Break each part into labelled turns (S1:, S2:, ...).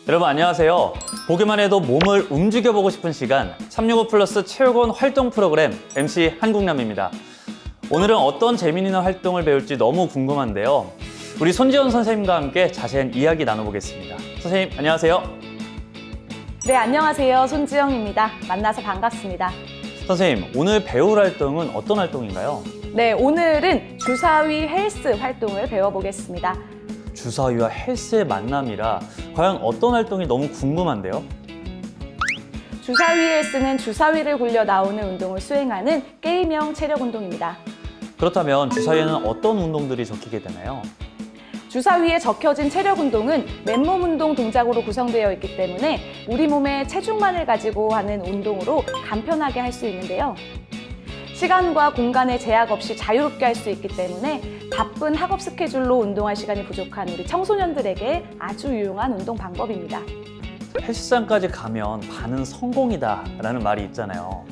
S1: 여러분 안녕하세요. 보기만 해도 몸을 움직여보고 싶은 시간 365 플러스 체육원 활동 프로그램 MC 한국남입니다. 오늘은 어떤 재미있는 활동을 배울지 너무 궁금한데요. 우리 손지연 선생님과 함께 자세한 이야기 나눠보겠습니다. 선생님 안녕하세요.
S2: 네, 안녕하세요. 손지영입니다. 만나서 반갑습니다.
S1: 선생님 오늘 배울 활동은 어떤 활동인가요?
S2: 네, 오늘은 주사위 헬스 활동을 배워보겠습니다.
S1: 주사위와 헬스의 만남이라 과연 어떤 활동이 너무 궁금한데요?
S2: 주사위 헬스는 주사위를 굴려 나오는 운동을 수행하는 게임형 체력 운동입니다.
S1: 그렇다면 주사위에는 어떤 운동들이 적히게 되나요?
S2: 주사위에 적혀진 체력 운동은 맨몸 운동 동작으로 구성되어 있기 때문에 우리 몸의 체중만을 가지고 하는 운동으로 간편하게 할 수 있는데요. 시간과 공간의 제약 없이 자유롭게 할 수 있기 때문에 바쁜 학업 스케줄로 운동할 시간이 부족한 우리 청소년들에게 아주 유용한 운동 방법입니다.
S1: 헬스장까지 가면 반은 성공이다라는 말이 있잖아요.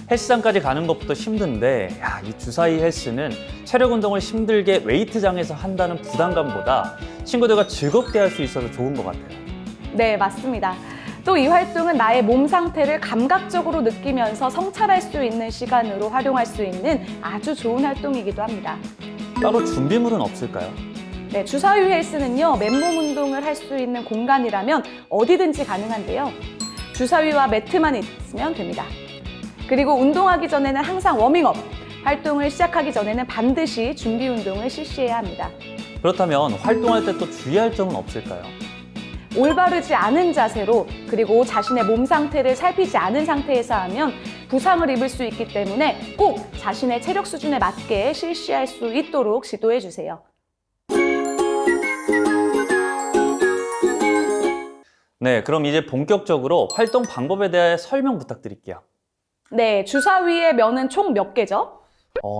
S1: 헬스장까지 가는 것부터 힘든데 이 주사위 헬스는 체력 운동을 힘들게 웨이트장에서 한다는 부담감보다 친구들과 즐겁게 할 수 있어서 좋은 것 같아요.
S2: 네, 맞습니다. 또 이 활동은 나의 몸 상태를 감각적으로 느끼면서 성찰할 수 있는 시간으로 활용할 수 있는 아주 좋은 활동이기도 합니다.
S1: 따로 준비물은 없을까요?
S2: 네, 주사위 헬스는요, 맨몸 운동을 할 수 있는 공간이라면 어디든지 가능한데요. 주사위와 매트만 있으면 됩니다. 그리고 운동하기 전에는 항상 워밍업, 활동을 시작하기 전에는 반드시 준비 운동을 실시해야 합니다.
S1: 그렇다면 활동할 때 또 주의할 점은 없을까요?
S2: 올바르지 않은 자세로 그리고 자신의 몸 상태를 살피지 않은 상태에서 하면 부상을 입을 수 있기 때문에 꼭 자신의 체력 수준에 맞게 실시할 수 있도록 지도해 주세요.
S1: 네, 그럼 이제 본격적으로 활동 방법에 대해 설명 부탁드릴게요.
S2: 네, 주사위의 면은 총 몇 개죠?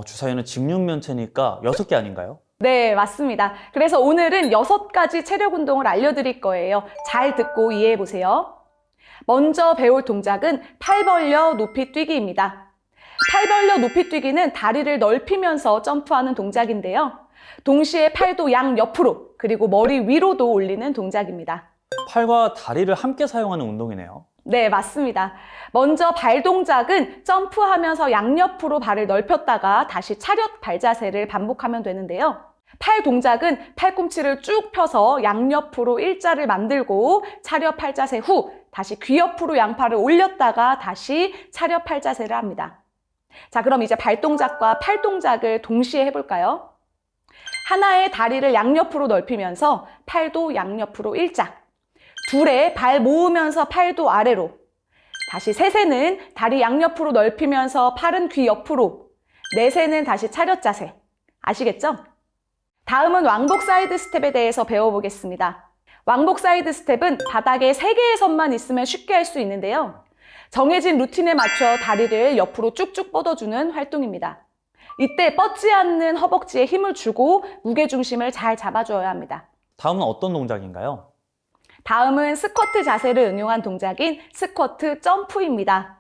S1: 주사위는 직육면체니까 6개 아닌가요?
S2: 네, 맞습니다. 그래서 오늘은 6가지 체력 운동을 알려드릴 거예요. 잘 듣고 이해해 보세요. 먼저 배울 동작은 팔 벌려 높이 뛰기입니다. 팔 벌려 높이 뛰기는 다리를 넓히면서 점프하는 동작인데요. 동시에 팔도 양옆으로 그리고 머리 위로도 올리는 동작입니다.
S1: 팔과 다리를 함께 사용하는 운동이네요.
S2: 네, 맞습니다. 먼저 발 동작은 점프하면서 양옆으로 발을 넓혔다가 다시 차렷 발 자세를 반복하면 되는데요. 팔 동작은 팔꿈치를 쭉 펴서 양옆으로 일자를 만들고 차렷 팔 자세 후 다시 귀 옆으로 양팔을 올렸다가 다시 차렷 팔 자세를 합니다. 자, 그럼 이제 발 동작과 팔 동작을 동시에 해볼까요? 하나의 다리를 양옆으로 넓히면서 팔도 양옆으로 일자. 둘에 발 모으면서 팔도 아래로. 다시 셋에는 다리 양옆으로 넓히면서 팔은 귀 옆으로. 넷에는 다시 차렷 자세. 아시겠죠? 다음은 왕복 사이드 스텝에 대해서 배워보겠습니다. 왕복 사이드 스텝은 바닥에 3개의 선만 있으면 쉽게 할 수 있는데요. 정해진 루틴에 맞춰 다리를 옆으로 쭉쭉 뻗어주는 활동입니다. 이때 뻗지 않는 허벅지에 힘을 주고 무게중심을 잘 잡아줘야 합니다.
S1: 다음은 어떤 동작인가요?
S2: 다음은 스쿼트 자세를 응용한 동작인 스쿼트 점프입니다.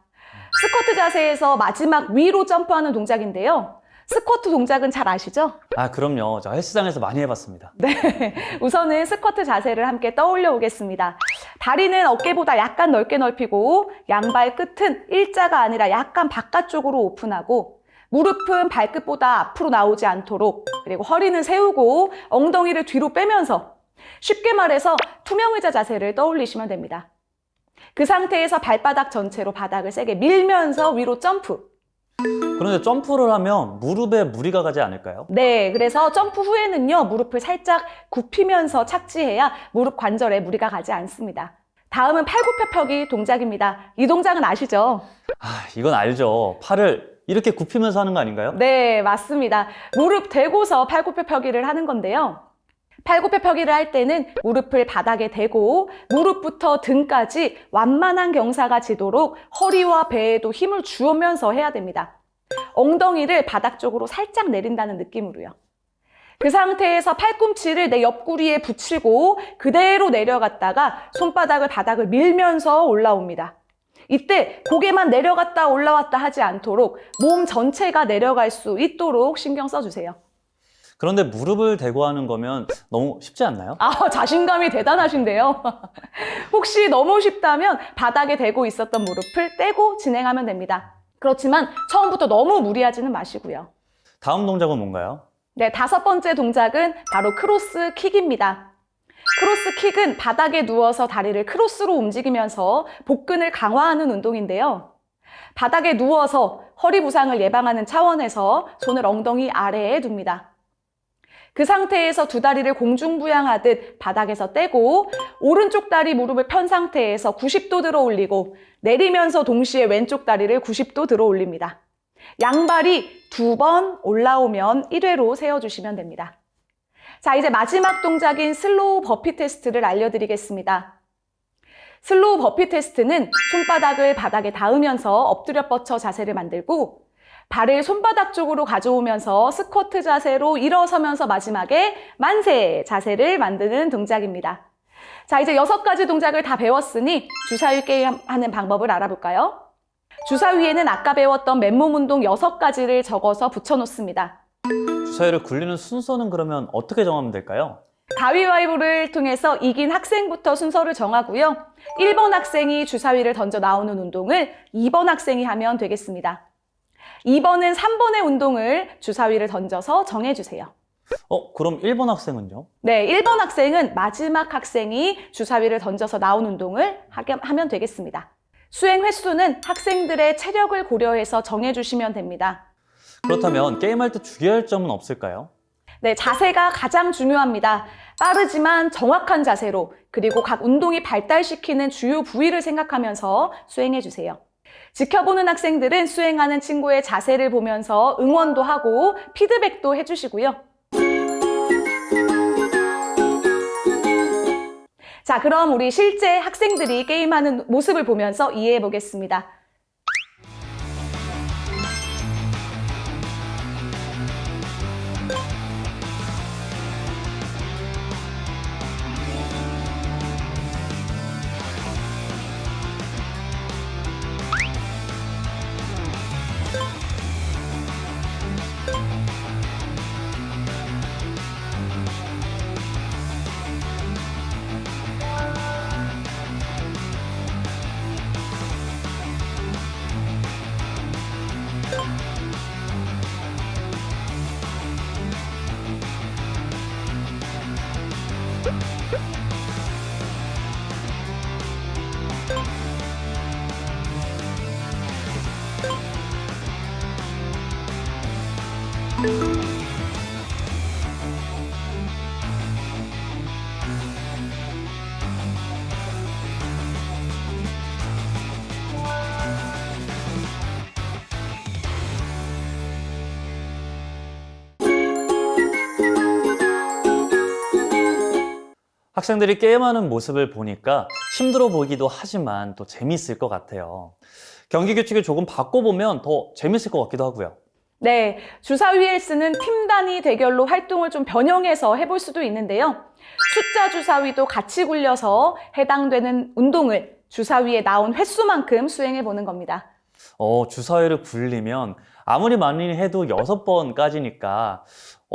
S2: 스쿼트 자세에서 마지막 위로 점프하는 동작인데요. 스쿼트 동작은 잘 아시죠?
S1: 그럼요. 저 헬스장에서 많이 해봤습니다.
S2: 네, 우선은 스쿼트 자세를 함께 떠올려 보겠습니다. 다리는 어깨보다 약간 넓게 넓히고 양발 끝은 일자가 아니라 약간 바깥쪽으로 오픈하고 무릎은 발끝보다 앞으로 나오지 않도록 그리고 허리는 세우고 엉덩이를 뒤로 빼면서 쉽게 말해서 투명의자 자세를 떠올리시면 됩니다. 그 상태에서 발바닥 전체로 바닥을 세게 밀면서 위로 점프.
S1: 그런데 점프를 하면 무릎에 무리가 가지 않을까요?
S2: 네, 그래서 점프 후에는요, 무릎을 살짝 굽히면서 착지해야 무릎 관절에 무리가 가지 않습니다. 다음은 팔굽혀펴기 동작입니다. 이 동작은 아시죠?
S1: 이건 알죠. 팔을 이렇게 굽히면서 하는 거 아닌가요?
S2: 네, 맞습니다. 무릎 대고서 팔굽혀펴기를 하는 건데요. 팔굽혀펴기를 할 때는 무릎을 바닥에 대고 무릎부터 등까지 완만한 경사가 지도록 허리와 배에도 힘을 주면서 해야 됩니다. 엉덩이를 바닥 쪽으로 살짝 내린다는 느낌으로요. 그 상태에서 팔꿈치를 내 옆구리에 붙이고 그대로 내려갔다가 손바닥을 바닥을 밀면서 올라옵니다. 이때 고개만 내려갔다 올라왔다 하지 않도록 몸 전체가 내려갈 수 있도록 신경 써주세요.
S1: 그런데 무릎을 대고 하는 거면 너무 쉽지 않나요?
S2: 아, 자신감이 대단하신데요. 혹시 너무 쉽다면 바닥에 대고 있었던 무릎을 떼고 진행하면 됩니다. 그렇지만 처음부터 너무 무리하지는 마시고요.
S1: 다음 동작은 뭔가요?
S2: 네, 5번째 동작은 바로 크로스 킥입니다. 크로스 킥은 바닥에 누워서 다리를 크로스로 움직이면서 복근을 강화하는 운동인데요. 바닥에 누워서 허리 부상을 예방하는 차원에서 손을 엉덩이 아래에 둡니다. 그 상태에서 두 다리를 공중부양하듯 바닥에서 떼고 오른쪽 다리 무릎을 편 상태에서 90도 들어 올리고 내리면서 동시에 왼쪽 다리를 90도 들어 올립니다. 양발이 2번 올라오면 1회로 세워주시면 됩니다. 자, 이제 마지막 동작인 슬로우 버피 테스트를 알려드리겠습니다. 슬로우 버피 테스트는 손바닥을 바닥에 닿으면서 엎드려 뻗쳐 자세를 만들고 발을 손바닥 쪽으로 가져오면서 스쿼트 자세로 일어서면서 마지막에 만세 자세를 만드는 동작입니다. 자, 이제 6가지 동작을 다 배웠으니 주사위 게임 하는 방법을 알아볼까요? 주사위에는 아까 배웠던 맨몸 운동 6가지를 적어서 붙여놓습니다.
S1: 주사위를 굴리는 순서는 그러면 어떻게 정하면 될까요?
S2: 가위바위보를 통해서 이긴 학생부터 순서를 정하고요. 1번 학생이 주사위를 던져 나오는 운동을 2번 학생이 하면 되겠습니다. 2번은 3번의 운동을 주사위를 던져서 정해주세요.
S1: 그럼 1번 학생은요?
S2: 네, 1번 학생은 마지막 학생이 주사위를 던져서 나온 운동을 하면 되겠습니다. 수행 횟수는 학생들의 체력을 고려해서 정해주시면 됩니다.
S1: 그렇다면 게임할 때 주의할 점은 없을까요?
S2: 네, 자세가 가장 중요합니다. 빠르지만 정확한 자세로 그리고 각 운동이 발달시키는 주요 부위를 생각하면서 수행해주세요. 지켜보는 학생들은 수행하는 친구의 자세를 보면서 응원도 하고 피드백도 해주시고요. 자, 그럼 우리 실제 학생들이 게임하는 모습을 보면서 이해해 보겠습니다.
S1: 학생들이 게임하는 모습을 보니까 힘들어 보이기도 하지만 또 재밌을 것 같아요. 경기 규칙을 조금 바꿔보면 더 재밌을 것 같기도 하고요.
S2: 네, 주사위에 쓰는 팀 단위 대결로 활동을 좀 변형해서 해볼 수도 있는데요. 숫자 주사위도 같이 굴려서 해당되는 운동을 주사위에 나온 횟수만큼 수행해 보는 겁니다.
S1: 주사위를 굴리면 아무리 많이 해도 6번까지니까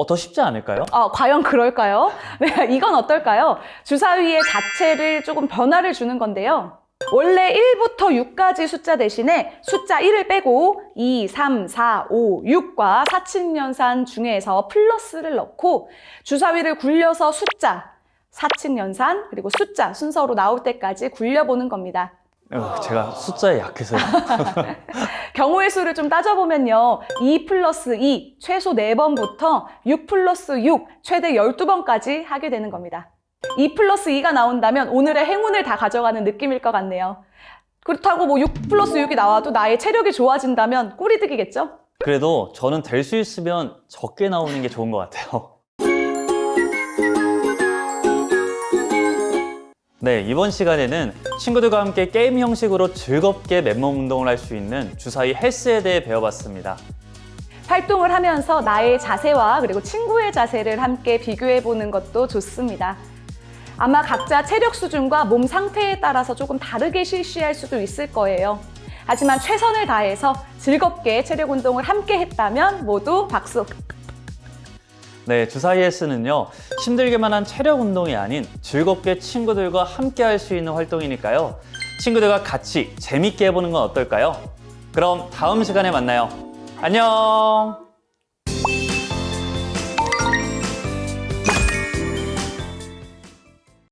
S1: 더 쉽지 않을까요?
S2: 과연 그럴까요? 네, 이건 어떨까요? 주사위의 자체를 조금 변화를 주는 건데요. 원래 1부터 6까지 숫자 대신에 숫자 1을 빼고 2, 3, 4, 5, 6과 사칙연산 중에서 플러스를 넣고 주사위를 굴려서 숫자, 사칙연산, 그리고 숫자 순서로 나올 때까지 굴려보는 겁니다.
S1: 제가 숫자에 약해서요.
S2: 경우의 수를 좀 따져보면요. 2 플러스 2, 최소 4번부터 6 플러스 6, 최대 12번까지 하게 되는 겁니다. 2 플러스 2가 나온다면 오늘의 행운을 다 가져가는 느낌일 것 같네요. 그렇다고 뭐 6 플러스 6이 나와도 나의 체력이 좋아진다면 꿀이득이겠죠?
S1: 그래도 저는 될 수 있으면 적게 나오는 게 좋은 것 같아요. 네, 이번 시간에는 친구들과 함께 게임 형식으로 즐겁게 맨몸 운동을 할 수 있는 주사위 헬스에 대해 배워봤습니다.
S2: 활동을 하면서 나의 자세와 그리고 친구의 자세를 함께 비교해보는 것도 좋습니다. 아마 각자 체력 수준과 몸 상태에 따라서 조금 다르게 실시할 수도 있을 거예요. 하지만 최선을 다해서 즐겁게 체력 운동을 함께 했다면 모두 박수!
S1: 네, 주사이에스는요, 힘들게만 한 체력 운동이 아닌 즐겁게 친구들과 함께 할 수 있는 활동이니까요. 친구들과 같이 재밌게 해보는 건 어떨까요? 그럼 다음 시간에 만나요. 안녕!